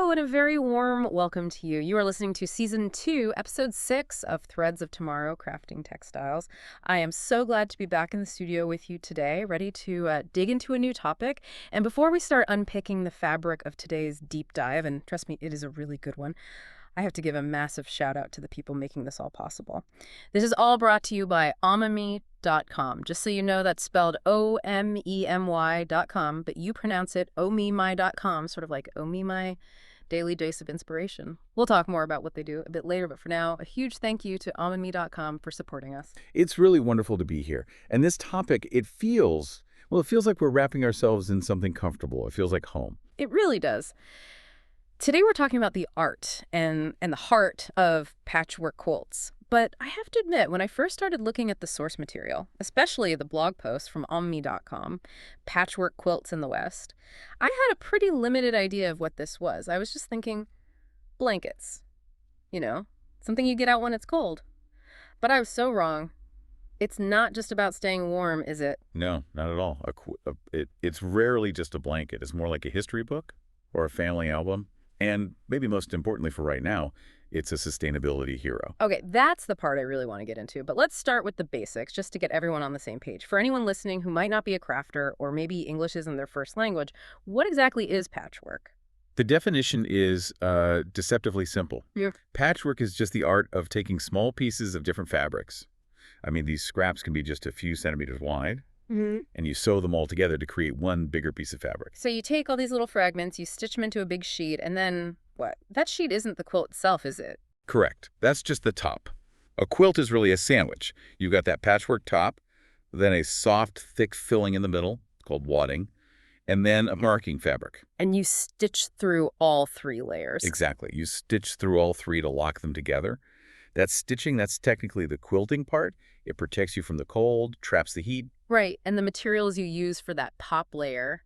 Hello, and a very warm welcome to you. You are listening to Season 2, Episode 6 of Threads of Tomorrow, Crafting Textiles. I am so glad to be back in the studio with you today, ready to dig into a new topic. And before we start unpicking the fabric of today's deep dive, and trust me, it is a really good one, I have to give a massive shout out to the people making this all possible. This is all brought to you by omemy.com. Just so you know, that's spelled omemy.com, but you pronounce it omemy.com, sort of like my daily dose of inspiration. We'll talk more about what they do a bit later, but for now, a huge thank you to omemy.com for supporting us. It's really wonderful to be here. And this topic, it feels like we're wrapping ourselves in something comfortable. It feels like home. It really does. Today we're talking about the art and the heart of patchwork quilts. But I have to admit, when I first started looking at the source material, especially the blog post from omemy.com, Patchwork Quilts in the West, I had a pretty limited idea of what this was. I was just thinking, blankets. Something you get out when it's cold. But I was so wrong. It's not just about staying warm, is it? No, not at all. It's rarely just a blanket. It's more like a history book or a family album. And maybe most importantly for right now, it's a sustainability hero. Okay, that's the part I really want to get into. But let's start with the basics, just to get everyone on the same page. For anyone listening who might not be a crafter, or maybe English isn't their first language, what exactly is patchwork? The definition is deceptively simple. Yeah. Patchwork is just the art of taking small pieces of different fabrics. I mean, these scraps can be just a few centimeters wide. Mm-hmm. And you sew them all together to create one bigger piece of fabric. So you take all these little fragments, you stitch them into a big sheet, and then what? That sheet isn't the quilt itself, is it? Correct. That's just the top. A quilt is really a sandwich. You've got that patchwork top, then a soft, thick filling in the middle, called wadding, and then a marking fabric. And you stitch through all three layers. Exactly. You stitch through all three to lock them together. That stitching, that's technically the quilting part. It protects you from the cold, traps the heat. Right, and the materials you use for that top layer,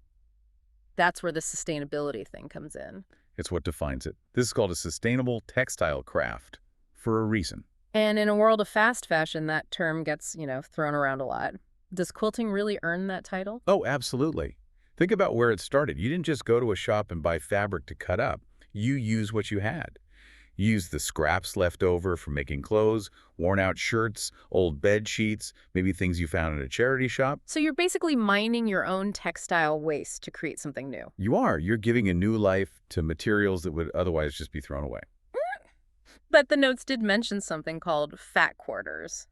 that's where the sustainability thing comes in. It's what defines it. This is called a sustainable textile craft for a reason. And in a world of fast fashion, that term gets, thrown around a lot. Does quilting really earn that title? Oh, absolutely. Think about where it started. You didn't just go to a shop and buy fabric to cut up. You use what you had. Use the scraps left over from making clothes, worn-out shirts, old bed sheets, maybe things you found in a charity shop. So you're basically mining your own textile waste to create something new. You are. You're giving a new life to materials that would otherwise just be thrown away. But the notes did mention something called fat quarters.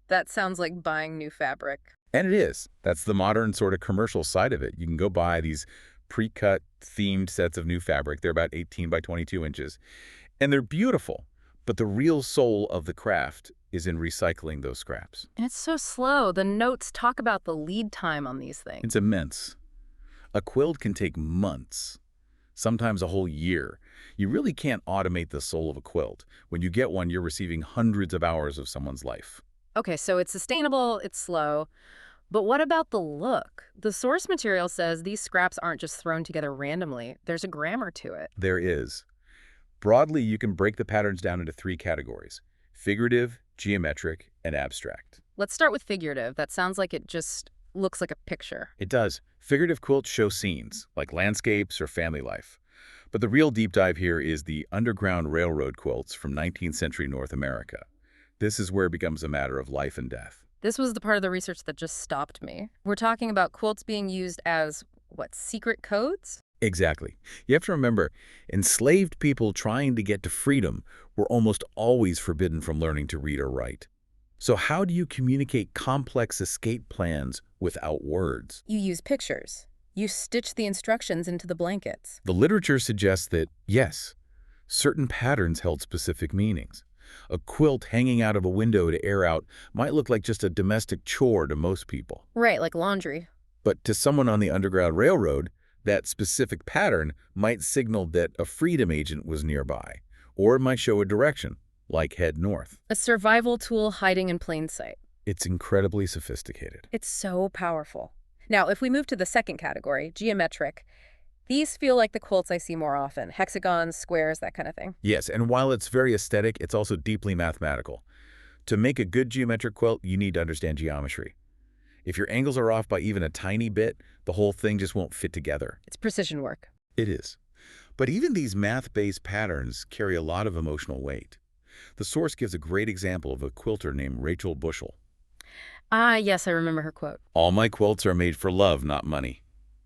That sounds like buying new fabric. And it is. That's the modern sort of commercial side of it. You can go buy these pre-cut, themed sets of new fabric. They're about 18 by 22 inches. And they're beautiful, but the real soul of the craft is in recycling those scraps. And it's so slow. The notes talk about the lead time on these things. It's immense. A quilt can take months, sometimes a whole year. You really can't automate the soul of a quilt. When you get one, you're receiving hundreds of hours of someone's life. Okay, so it's sustainable, it's slow. But what about the look? The source material says these scraps aren't just thrown together randomly. There's a grammar to it. There is. Broadly, you can break the patterns down into three categories: figurative, geometric, and abstract. Let's start with figurative. That sounds like it just looks like a picture. It does. Figurative quilts show scenes, like landscapes or family life. But the real deep dive here is the Underground Railroad quilts from 19th century North America. This is where it becomes a matter of life and death. This was the part of the research that just stopped me. We're talking about quilts being used as, secret codes? Exactly. You have to remember, enslaved people trying to get to freedom were almost always forbidden from learning to read or write. So how do you communicate complex escape plans without words? You use pictures. You stitch the instructions into the blankets. The literature suggests that, yes, certain patterns held specific meanings. A quilt hanging out of a window to air out might look like just a domestic chore to most people. Right, like laundry. But to someone on the Underground Railroad, that specific pattern might signal that a freedom agent was nearby, or it might show a direction, like head north. A survival tool hiding in plain sight. It's incredibly sophisticated. It's so powerful. Now, if we move to the second category, geometric, these feel like the quilts I see more often. Hexagons, squares, that kind of thing. Yes, and while it's very aesthetic, it's also deeply mathematical. To make a good geometric quilt, you need to understand geometry. If your angles are off by even a tiny bit, the whole thing just won't fit together. It's precision work. It is. But even these math-based patterns carry a lot of emotional weight. The source gives a great example of a quilter named Rachel Bushell. Ah, yes, I remember her quote. All my quilts are made for love, not money.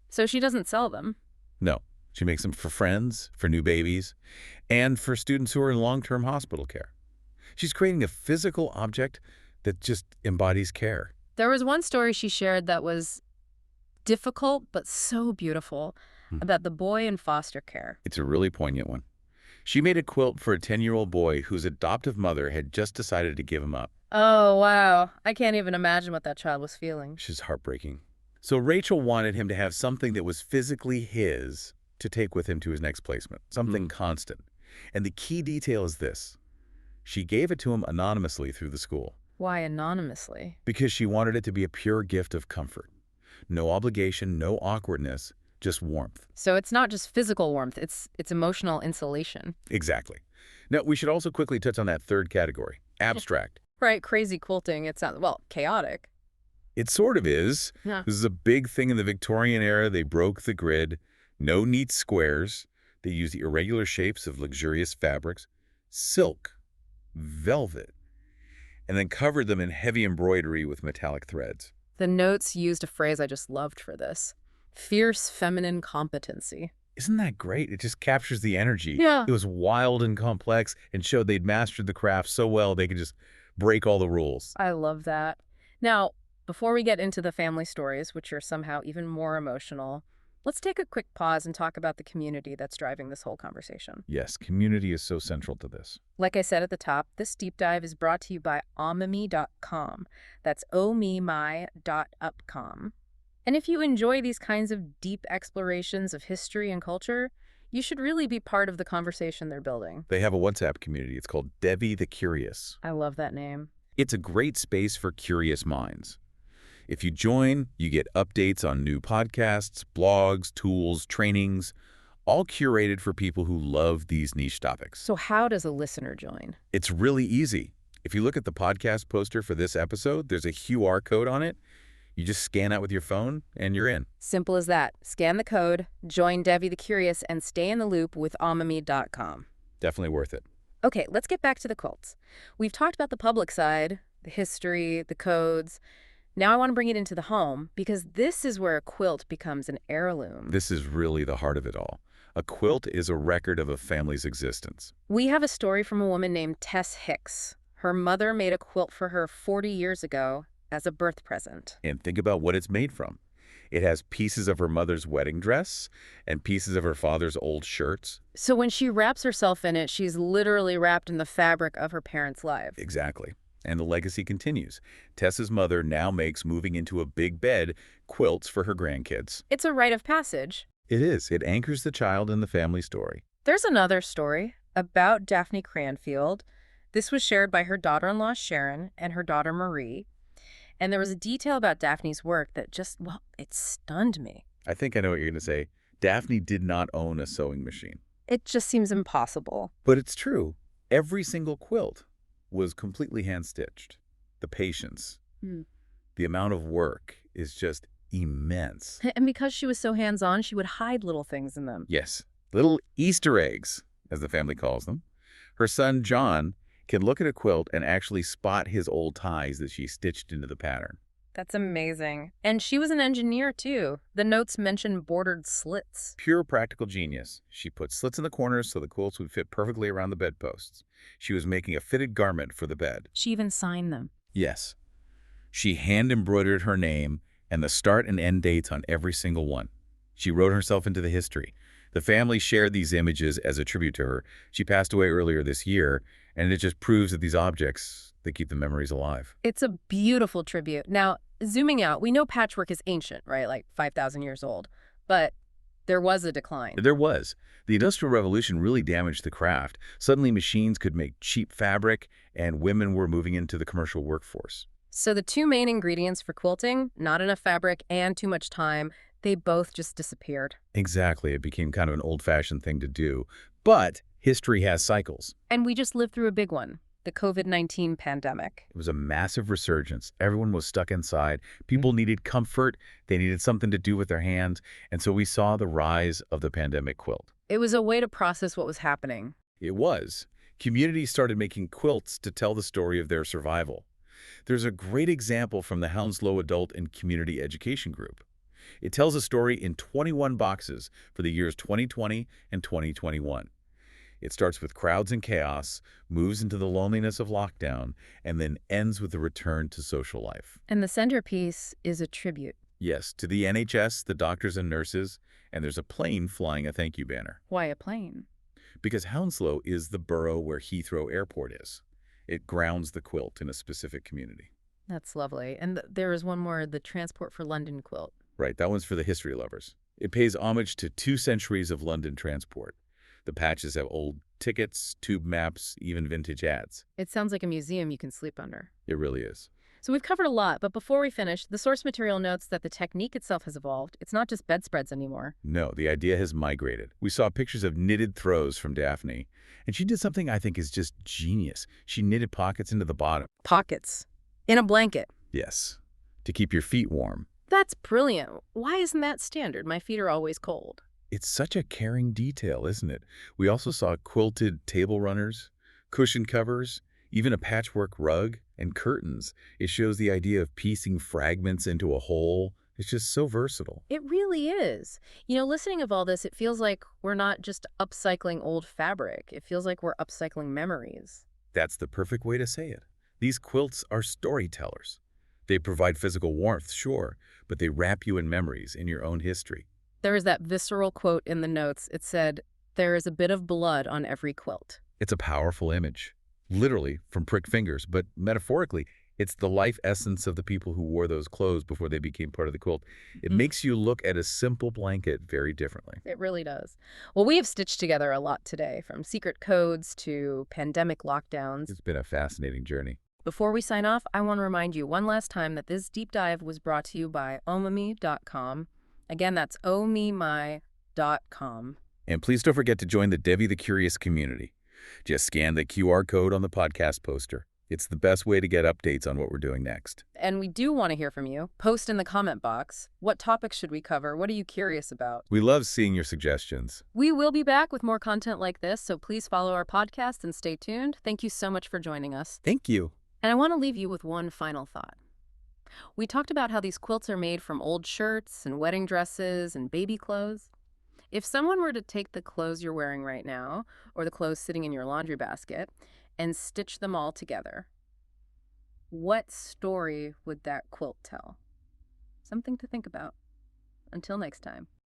So she doesn't sell them. No, she makes them for friends, for new babies, and for students who are in long-term hospital care. She's creating a physical object that just embodies care. There was one story she shared that was difficult but so beautiful Hmm. about the boy in foster care. It's a really poignant one. She made a quilt for a 10-year-old boy whose adoptive mother had just decided to give him up. Oh, wow. I can't even imagine what that child was feeling. She's heartbreaking. So Rachel wanted him to have something that was physically his to take with him to his next placement, something constant. And the key detail is this. She gave it to him anonymously through the school Why anonymously? because she wanted it to be a pure gift of comfort. No obligation, no awkwardness, just warmth. So it's not just physical warmth, it's emotional insulation. Exactly. Now, we should also quickly touch on that third category, abstract. Right, crazy quilting. It sounds, well, chaotic. It sort of is. Yeah. This is a big thing in the Victorian era. They broke the grid. No neat squares. They used irregular shapes of luxurious fabrics, silk, velvet, and then covered them in heavy embroidery with metallic threads. The notes used a phrase I just loved for this. Fierce feminine competency. Isn't that great? It just captures the energy. Yeah. It was wild and complex and showed they'd mastered the craft so well they could just break all the rules. I love that. Now, before we get into the family stories, which are somehow even more emotional, let's take a quick pause and talk about the community that's driving this whole conversation. Yes, community is so central to this. Like I said at the top, this deep dive is brought to you by omimi.com. That's omimi.upcom. And if you enjoy these kinds of deep explorations of history and culture, you should really be part of the conversation they're building. They have a WhatsApp community. It's called Devi the Curious. I love that name. It's a great space for curious minds. If you join, you get updates on new podcasts, blogs, tools, trainings, all curated for people who love these niche topics. So how does a listener join? It's really easy. If you look at the podcast poster for this episode, there's a QR code on it. You just scan that with your phone, and you're in. Simple as that. Scan the code, join Devi the Curious, and stay in the loop with omimi.com. Definitely worth it. Okay, let's get back to the quilts. We've talked about the public side, the history, the codes. Now I want to bring it into the home, because this is where a quilt becomes an heirloom. This is really the heart of it all. A quilt is a record of a family's existence. We have a story from a woman named Tess Hicks. Her mother made a quilt for her 40 years ago as a birth present. And think about what it's made from. It has pieces of her mother's wedding dress and pieces of her father's old shirts. So when she wraps herself in it, she's literally wrapped in the fabric of her parents' life. Exactly. And the legacy continues. Tessa's mother now makes moving into a big bed quilts for her grandkids. It's a rite of passage. It is. It anchors the child in the family story. There's another story about Daphne Cranfield. This was shared by her daughter-in-law Sharon and her daughter Marie. And there was a detail about Daphne's work that just, well, it stunned me. I think I know what you're going to say. Daphne did not own a sewing machine. It just seems impossible. But it's true. Every single quilt was completely hand-stitched. The patience, the amount of work is just immense. And because she was so hands-on, she would hide little things in them. Yes, little Easter eggs, as the family calls them. Her son, John, can look at a quilt and actually spot his old ties that she stitched into the pattern. That's amazing. And she was an engineer, too. The notes mention bordered slits. Pure practical genius. She put slits in the corners so the quilts would fit perfectly around the bedposts. She was making a fitted garment for the bed. She even signed them. Yes. She hand-embroidered her name and the start and end dates on every single one. She wrote herself into the history. The family shared these images as a tribute to her. She passed away earlier this year, and it just proves that these objects, they keep the memories alive. It's a beautiful tribute. Now, zooming out, we know patchwork is ancient, right? Like 5,000 years old. But there was a decline. There was. The Industrial Revolution really damaged the craft. Suddenly machines could make cheap fabric, and women were moving into the commercial workforce. So the two main ingredients for quilting, not enough fabric and too much time, they both just disappeared. Exactly. It became kind of an old-fashioned thing to do. But history has cycles. And we just lived through a big one, the COVID-19 pandemic. It was a massive resurgence. Everyone was stuck inside. People needed comfort. They needed something to do with their hands. And so we saw the rise of the pandemic quilt. It was a way to process what was happening. It was. Communities started making quilts to tell the story of their survival. There's a great example from the Hounslow Adult and Community Education Group. It tells a story in 21 boxes for the years 2020 and 2021. It starts with crowds and chaos, moves into the loneliness of lockdown, and then ends with the return to social life. And the centerpiece is a tribute. Yes, to the NHS, the doctors and nurses, and there's a plane flying a thank you banner. Why a plane? Because Hounslow is the borough where Heathrow Airport is. It grounds the quilt in a specific community. That's lovely. And there is one more, the Transport for London quilt. Right, that one's for the history lovers. It pays homage to 2 centuries of London transport. The patches have old tickets, tube maps, even vintage ads. It sounds like a museum you can sleep under. It really is. So we've covered a lot, but before we finish, the source material notes that the technique itself has evolved. It's not just bedspreads anymore. No, the idea has migrated. We saw pictures of knitted throws from Daphne, and she did something I think is just genius. She knitted pockets into the bottom. Pockets. In a blanket. Yes, to keep your feet warm. That's brilliant. Why isn't that standard? My feet are always cold. It's such a caring detail, isn't it? We also saw quilted table runners, cushion covers, even a patchwork rug, and curtains. It shows the idea of piecing fragments into a whole. It's just so versatile. It really is. Listening of all this, it feels like we're not just upcycling old fabric. It feels like we're upcycling memories. That's the perfect way to say it. These quilts are storytellers. They provide physical warmth, sure, but they wrap you in memories, in your own history. There is that visceral quote in the notes. It said, "There is a bit of blood on every quilt." It's a powerful image, literally from prick fingers, but metaphorically, it's the life essence of the people who wore those clothes before they became part of the quilt. It makes you look at a simple blanket very differently. It really does. Well, we have stitched together a lot today, from secret codes to pandemic lockdowns. It's been a fascinating journey. Before we sign off, I want to remind you one last time that this deep dive was brought to you by omami.com. Again, that's omimi.com. And please don't forget to join the Devi the Curious community. Just scan the QR code on the podcast poster. It's the best way to get updates on what we're doing next. And we do want to hear from you. Post in the comment box. What topics should we cover? What are you curious about? We love seeing your suggestions. We will be back with more content like this, so please follow our podcast and stay tuned. Thank you so much for joining us. Thank you. And I want to leave you with one final thought. We talked about how these quilts are made from old shirts and wedding dresses and baby clothes. If someone were to take the clothes you're wearing right now, or the clothes sitting in your laundry basket, and stitch them all together, what story would that quilt tell? Something to think about. Until next time.